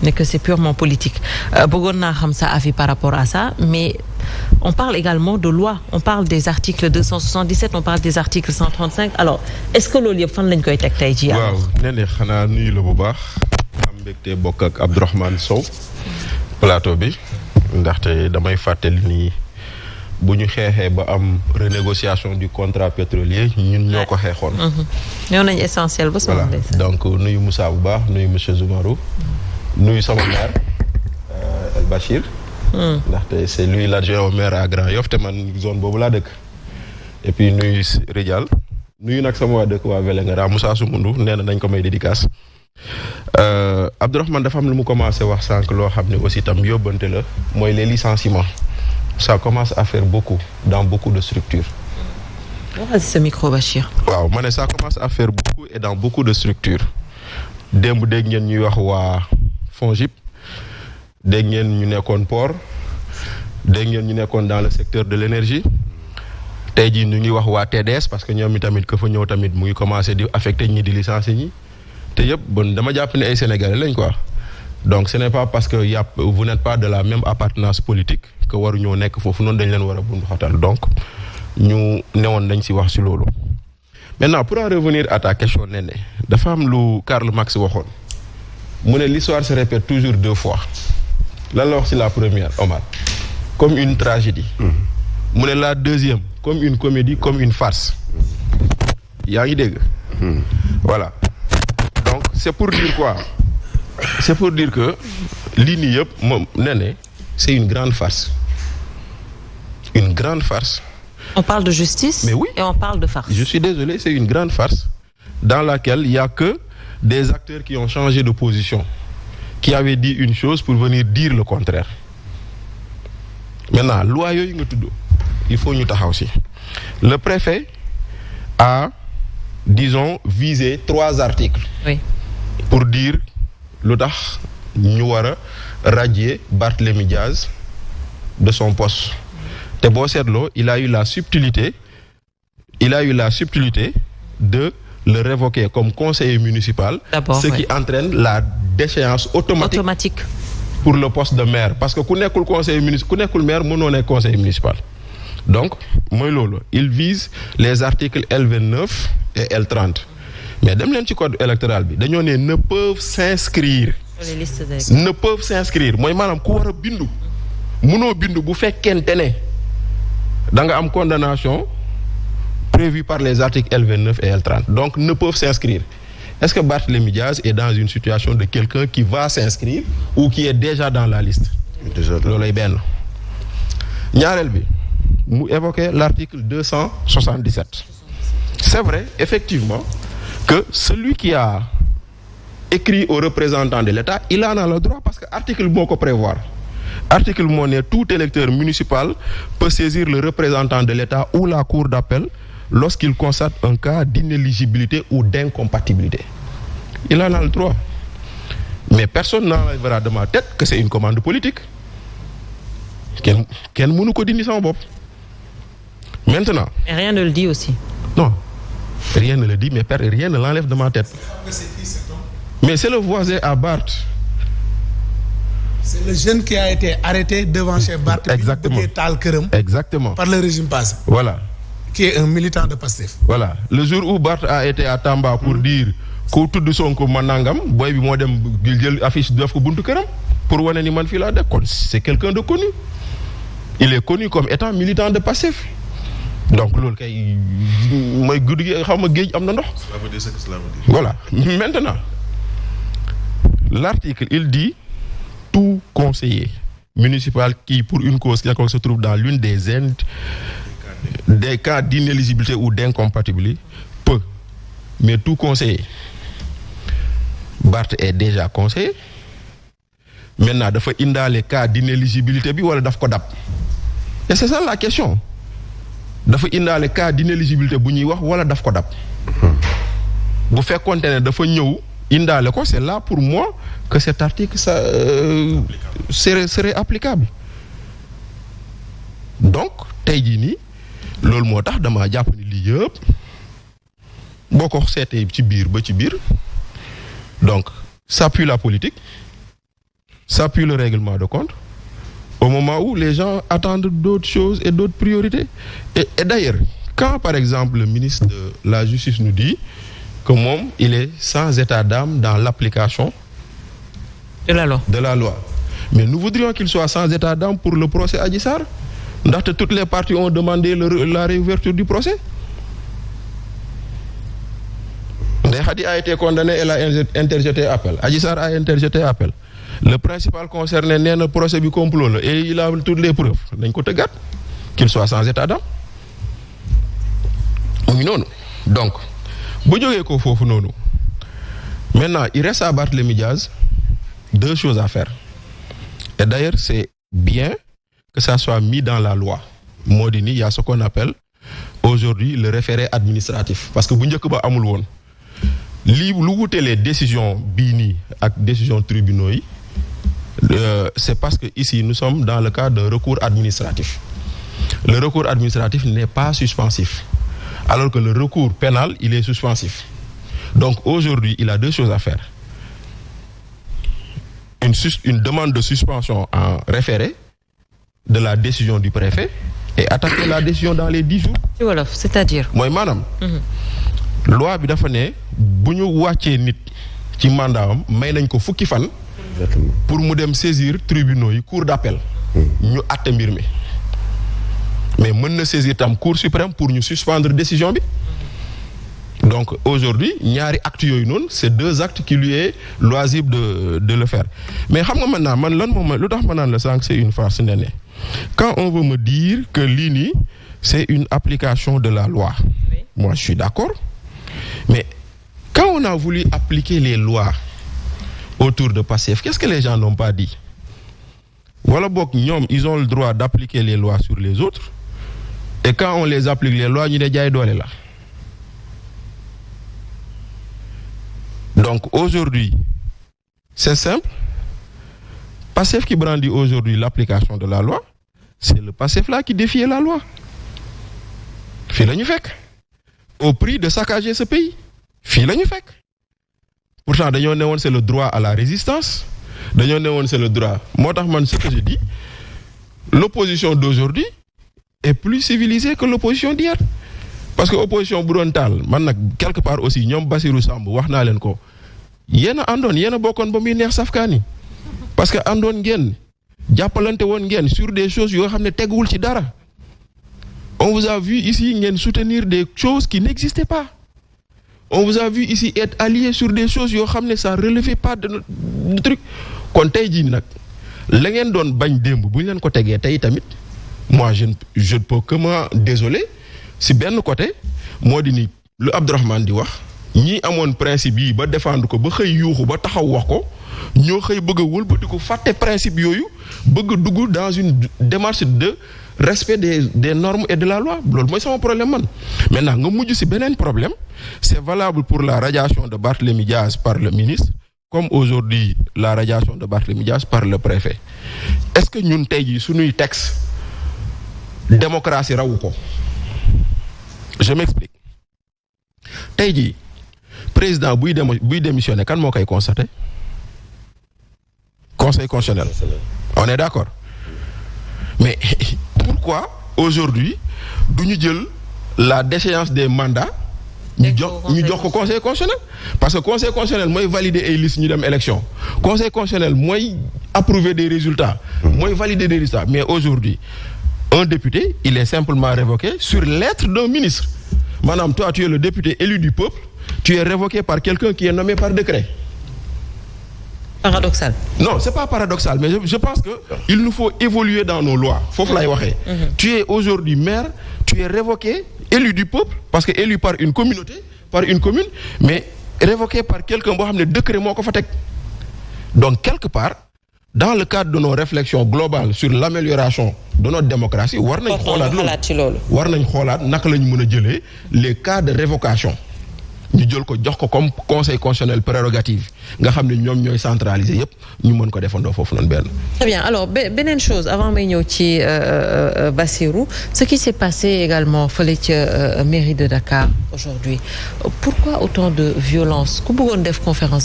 mais que c'est purement politique. Bëggoon naa xam sa avis par rapport à ça, mais on parle également de loi. On parle des articles 277, on parle des articles 135. Alors, est-ce que loolu yëpp fan lañ koy teg tey jii? waaw nee xanaa nuyu la bu baax am mbégte bokk ak Abdourahmane Sow plateau bi ndaxte damay fàttali ni bu ñu xeexee ba am renégociation du contrat pétrolier ñun ñoo ko xeexoon. ñoo nañ essentiel ba voilà donc nuyu Moussa bu baax nuyu monsieur Zoumarou. nuyu sama maire El Bachir. ndaxte c'est lui l'adjoint au maire à Grand Yoff te man zone boobu laa dëkk. et puis nuyu Ridial nuyu nag sama waa dëkk waa Vélingara Moussa Soumoundou nee na nañ ko may dédicace. Abdourahmane dafa am lu mu commencé wax sànq loo xam ne aussi tam yóbbante la mooy les licenciements. Ça commence à faire beaucoup dans beaucoup de structures. waxal si sa micro Bachir. waaw ma ne ça commence à faire beaucoup et dans beaucoup de structures. démb dégg ngeen ñuy wax waa FONGIP dégg ngeen ñu nekkoon port dégg ngeen ñu nekkoon dans le secteur de l'énergie tey jii ñu ngi wax waa TDS parce que ñoom itamit que fa ñëw tamit mu ngi commencé di affecté ñi di licencier ñi te yëpp bon dama jàpp ne ay sénégalais lañ quoi. donc ce n'est pas parce que vous n'êtes pas de la même appartenance politique que waruñoo nekk foofu noonu dañ leen war a bundu xatal donc ñu newoon dañ ci wax ci loolu. maintenant pour en revenir à ta question Néné dafa am lu Karl Marx waxoon mu ne l'histoire se répète toujours deux fois lan la wax ci la première Omar comme une tragédie. mu ne la deuxième comme une comédie comme une farce. yaa ngi dégg. voilà donc c'est pour dire quoi. C'est pour dire que lii nii yëpp moom Néné c'est une grande farce. Une grande farce. On parle de justice. Mais oui. Et on parle de farce. Je suis désolé, c'est une grande farce dans laquelle il y a que des acteurs qui ont changé de position, qui avaient dit une chose pour venir dire le contraire. Maintenant, loi yooyu nga tudd il faut ñu taxaw ci. Le préfet a, disons, visé 3 articles. Oui. Pour dire lu tax ñu war a radier Barthélémy Diaz de son poste te boo seetloo il a eu la subtilité de le révoquer comme conseiller municipal. D'abord, ce qui entraîne la déchéance automatique pour le poste de maire parce que ku nekkul conseiller municipal ku nekkul maire mënoo nekk conseiller municipal donc mooy loolu il vise les articles L29 et L30. mais dem leen ci code électoral bi dañoo ne peuvent s'inscrire. ne peuvent s'inscrire mooy maanaam ku war a bindu. mënoo bindu bu fekkente ne da nga am condamnation prévue par les articles L29 et L30 donc ne peuvent s'inscrire. Est-ce que Barthélémy Diaz est dans une situation de quelqu'un qui va s'inscrire ou qui est déjà dans la liste? loolay benn. ñaareel bi mu évoqué l'article 277. C'est vrai effectivement que celui qui a écrit aux représentants de l'État il en a le droit parce que article moo ko prévoir article moo ne tout électeur municipal peut saisir le représentant de l'État ou la cour d'appel lorsqu'il constate un cas d'inéligibilité ou d'incompatibilité. Il en a le droit. Mais personne n'enlèvera de ma tête que c'est une commande politique. Kenn mënu ko dindi sama bopp. Maintenant. Et rien ne le dit aussi. Non. Rien ne le dit, mais rien ne l'enlève de ma tête. Mais c'est le voisin à Barth. C'est le jeune qui a été arrêté devant chez Barth. Exactement. Exactement. Par le régime passé. Voilà. Qui est un militant de Pastef. Voilà. Le jour où Barth a été à Tamba pour dire ku tudd Sonko ma nangam booy bi moo dem jël affiche def ko buntu këram pour wane ni man fii laa dëkk kon c'est quelqu'un de connu. Il est connu comme étant militant de Pastef. Donc loolu kay mooy guddi gi xaw ma géej am na ndox. Cela veut dire ce que cela veut dire. Voilà. Maintenant l'article il dit tout conseiller municipal qui pour une cause quelconque se trouve dans l'une des cas d'inéligibilité ou d'incompatibilité peut, mais tout conseiller Barth est déjà conseiller maintenant dafa indaale cas d'inéligibilité bi wala daf ko dab et c'est ça la question dafa indaale cas d'inéligibilité bu ñuy wax wala daf ko dab bu fekkoonte ne dafa ñëw indaale ko c'est là pour moi que cet article ça serait applicable donc tey jii nii loolu moo tax dama jàpp ni lii yëpp boo ko seetee ci biir ba ci biir donc ça pue la politique Ça pue le règlement de compte au moment où les gens attendent d'autres choses et d'autres priorités. Et d'ailleurs, quand par exemple le ministre de la Justice nous dit que moom il est sans état d'âme dans l'application de la loi. Mais nous voudrions qu'il soit sans état d'âme pour le procès Adji Sarr. Ndaxte toutes les parties ont demandé la réouverture du procès. Ndeye Khady a été condamnée, elle a interjeté appel. Adji Sarr a interjeté appel. Le principal concerné nee na procès bi complot la et il a toutes les preuves. Nañ ko tëggaat qu'il soit sans état d'âme. mu ngi noonu. Donc bu jógee ko foofu noonu maintenant il reste à Barthélémy Diaz deux choses à faire. Et d'ailleurs c'est bien que ça soit mis dans la loi. Moo di ni y a ce qu'on appelle aujourd'hui le référé administratif parce que bu njëkk ba amul woon lii lu wute les décisions bii nii ak décision tribunaux yi c'est parce que ici nous sommes dans le cadre d'un recours administratif. Le recours administratif n'est pas suspensif alors que le recours pénal il est suspensif. Donc aujourd'hui il a deux choses à faire. Une demande de suspension en référé de la décision du préfet et attaquer la décision dans les 10 jours. ci wolof c'est-à-dire. mooy maanaam. loi bi dafa ne bu ñu wàccee nit ci mandat am may nañ ko fukki fan. pour mu dem saisir tribunaux yi cour d'appel. ñu àtte mbir mi. mais mën na saisir tam cour suprême pour ñu suspendre décision bi. Donc aujourd'hui ñaari actes yooyu noonu c'est deux actes qui lui est loisible de le faire mais xam nga maintenant man lan moom lu tax ma naan la sànq c'est une farce nee ne quand on veut me dire que lii nii c'est une application de la loi. Oui. Moi je suis d'accord mais quand on a voulu appliquer les lois autour de Pastef qu'est-ce que les gens n'ont pas dit wala boog ñoom ils ont le droit d'appliquer les lois sur les autres et quand on les applique les lois ñu ne jaay doole la. Donc aujourd'hui, c'est simple. Pastef qui brandit aujourd'hui l'application de la loi, c'est le Pastef là qui défiait la loi. Fii la ñu fekk. Au prix de saccager ce pays. Fii la ñu fekk. Pourtant dañoo ne woon c'est le droit à la résistance. Dañoo ne woon c'est le droit. Moo tax man ce que je dis, l'opposition d'aujourd'hui est plus civilisée que l'opposition d'hier. Parce que opposition bu doon taal man nag quelque part aussi ñoom Bassirou Samb wax naa leen ko yéen a àndoon yéen a bokkoon ba muy neex safkaani parce que àndoon ngeen jàppalante woon ngeen sur des choses yoo xam ne teguwul ci dara on vous a vu ici ngeen soutenir des choses qui n'existaient pas on vous a vu ici être alliés sur des choses yoo xam ne ça relevait pas de truc kon tey jii nag la ngeen doon bañ démb bu ñu leen ko tegee tey tamit moi je ne peux que me désoler. Si benn côté moo di ni lu Abdourahmane di wax ñi amoon principe yi ba défendre ko ba xëy yuuxu ba taxaw wax ko ñoo xëy bëgg a wëlbati ko fàtte principe yooyu bëgg a dugg dans une démarche de respect des normes et de la loi loolu mooy sama problème man. Maintenant nga mujj si beneen problème c'est valable pour la radiation de Barthélémy Diaz par le ministre comme aujourd'hui la radiation de Barthélémy Diaz par le préfet. Est-ce que ñun tey jii suñuy texte démocratie rawu ko. Je m'explique tey jii président buy démissionner kan moo koy constater conseil constitutionnel on est d'accord mais pourquoi aujourd'hui du ñu jël la déchéance des mandats ñu jox ko conseil constitutionnel parce que conseil constitutionnel mooy valider ay listes ñu dem élection conseil constitutionnel mooy approuver des résultats mooy valider des résultats mais aujourd'hui un député il est simplement révoqué sur lettre d'un ministre maanaam toi tu es le député élu du peuple tu es révoqué par quelqu'un qui est nommé par décret. Paradoxal. Non c'est pas paradoxal mais je pense que il nous faut évoluer dans nos lois foofu lay waxee. Tu es aujourd'hui maire tu es révoqué élu du peuple parce que élu par une communauté par une commune mais révoqué par quelqu'un boo xam ne décret moo ko fa teg donc quelque part. Dans le cadre de nos réflexions globales sur l'amélioration de notre démocratie war nañ xoolaat naka la ñu mën a jëlee les cas de révocation ñu jël ko jox ko comme conseil constitutionnel prérogative nga xam ne ñoom ñooy centraliser yépp ñu mën ko defandoo foofu noonu benn. Très bien alors beneen chose avant may ñëw ci Bassirou ce qui s'est passé également fële ca mairie de Dakar aujourd'hui pourquoi autant de violence ku bëggoon def conférence